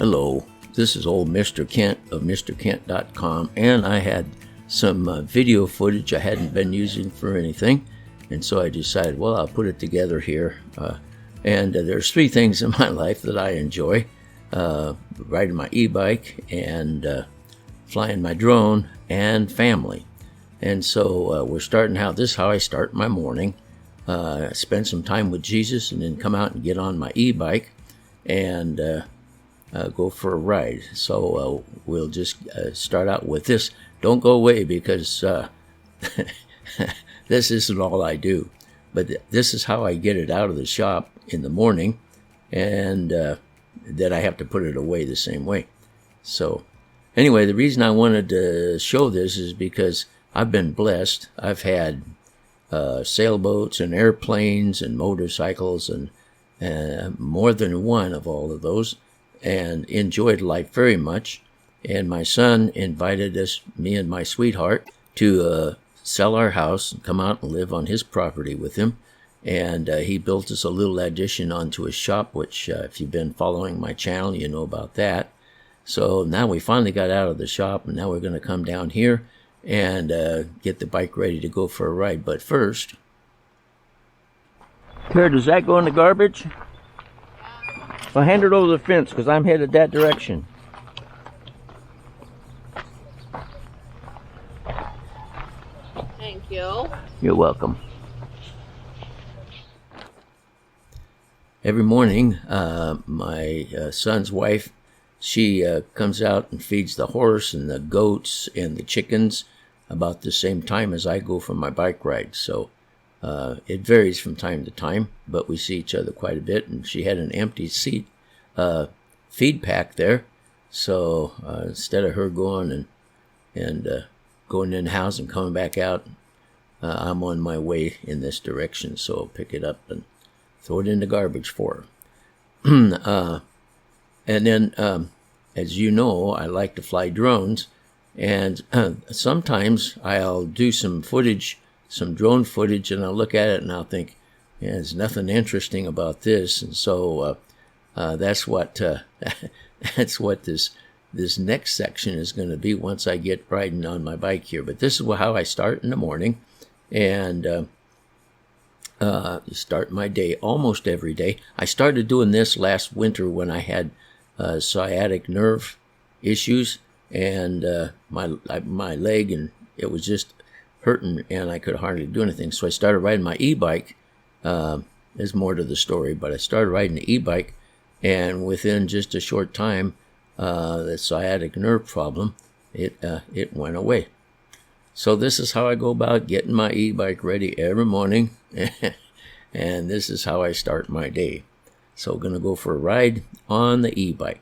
Hello, this is old Mr. Kent of Mrkent.com, and I had some video footage I hadn't been using for anything, and so I decided, well, I'll put it together here. There's three things in my life that I enjoy: riding my e-bike, and flying my drone, and family. And so we're starting out. This is how I start my morning. Spend some time with Jesus, and then come out and get on my e-bike and go for a ride. So we'll just start out with this. Don't go away, because this isn't all I do. But this is how I get it out of the shop in the morning, and then I have to put it away the same way. So anyway, the reason I wanted to show this is because I've been blessed. I've had sailboats and airplanes and motorcycles and more than one of all of those, and enjoyed life very much. And my son invited us, me and my sweetheart, to sell our house and come out and live on his property with him. And he built us a little addition onto his shop, which if you've been following my channel, you know about that. So now we finally got out of the shop, and now we're going to come down here and get the bike ready to go for a ride. But first, Kara, does that go in the garbage? Well, hand it over the fence, because I'm headed that direction. Thank you. You're welcome. Every morning, my son's wife, she comes out and feeds the horse and the goats and the chickens about the same time as I go for my bike ride. So it varies from time to time, but we see each other quite a bit. And she had an empty feed pack there. So instead of her going and going in the house and coming back out, I'm on my way in this direction. So I'll pick it up and throw it in the garbage for her. And then, as you know, I like to fly drones, and sometimes I'll do some footage, some drone footage, and I'll look at it and I'll think, yeah, there's nothing interesting about this. And so that's what that's what this next section is going to be once I get riding on my bike here. But this is how I start in the morning, and start my day almost every day. I started doing this last winter when I had sciatic nerve issues, and my leg, and it was just hurting, and I could hardly do anything. So I started riding my e-bike. There's more to the story, but I started riding the e-bike, and within just a short time, the sciatic nerve problem, it went away. So this is how I go about getting my e-bike ready every morning, and this is how I start my day. So going to go for a ride on the e-bike.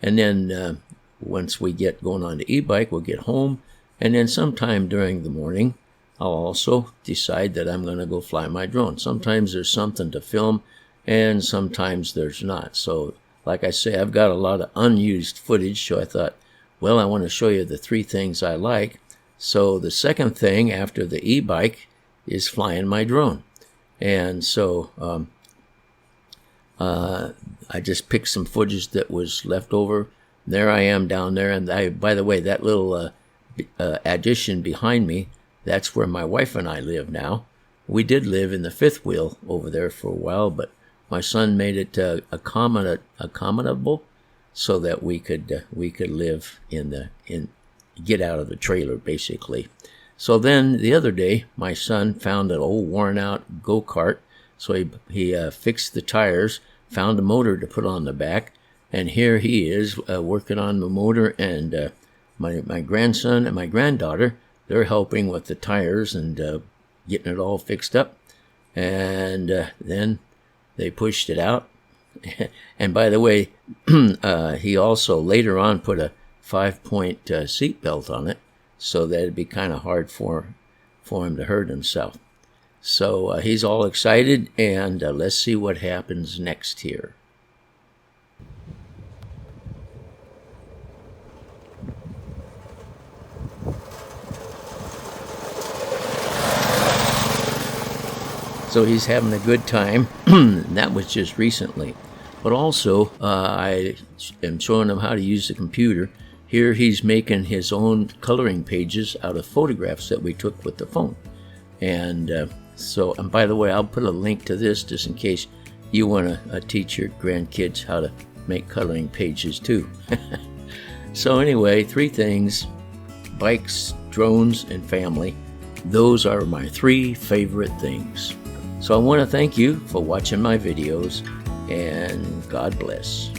And then once we get going on the e-bike, we'll get home. And then sometime during the morning, I'll also decide that I'm going to go fly my drone. Sometimes there's something to film, and sometimes there's not. So like I say, I've got a lot of unused footage. So I thought, well, I want to show you the three things I like. So the second thing after the e-bike is flying my drone. And so I just picked some footage that was left over. There I am down there. And by the way, that little addition behind me, that's where my wife and I live now. We did live in the fifth wheel over there for a while, but my son made it accommodable so that we could live get out of the trailer, basically. So then the other day, my son found an old worn out go-kart. So he fixed the tires, found a motor to put on the back, and here he is working on the motor. And my grandson and my granddaughter, they're helping with the tires and getting it all fixed up. And then they pushed it out. And by the way, he also later on put a 5-point seat belt on it, so that it'd be kind of hard for him to hurt himself. So he's all excited, and let's see what happens next here. So he's having a good time. And that was just recently. But also, I am showing him how to use the computer. Here he's making his own coloring pages out of photographs that we took with the phone. And and by the way, I'll put a link to this just in case you want to teach your grandkids how to make coloring pages too. So anyway, 3 things: bikes, drones, and family. Those are my 3 favorite things. So I want to thank you for watching my videos, and God bless.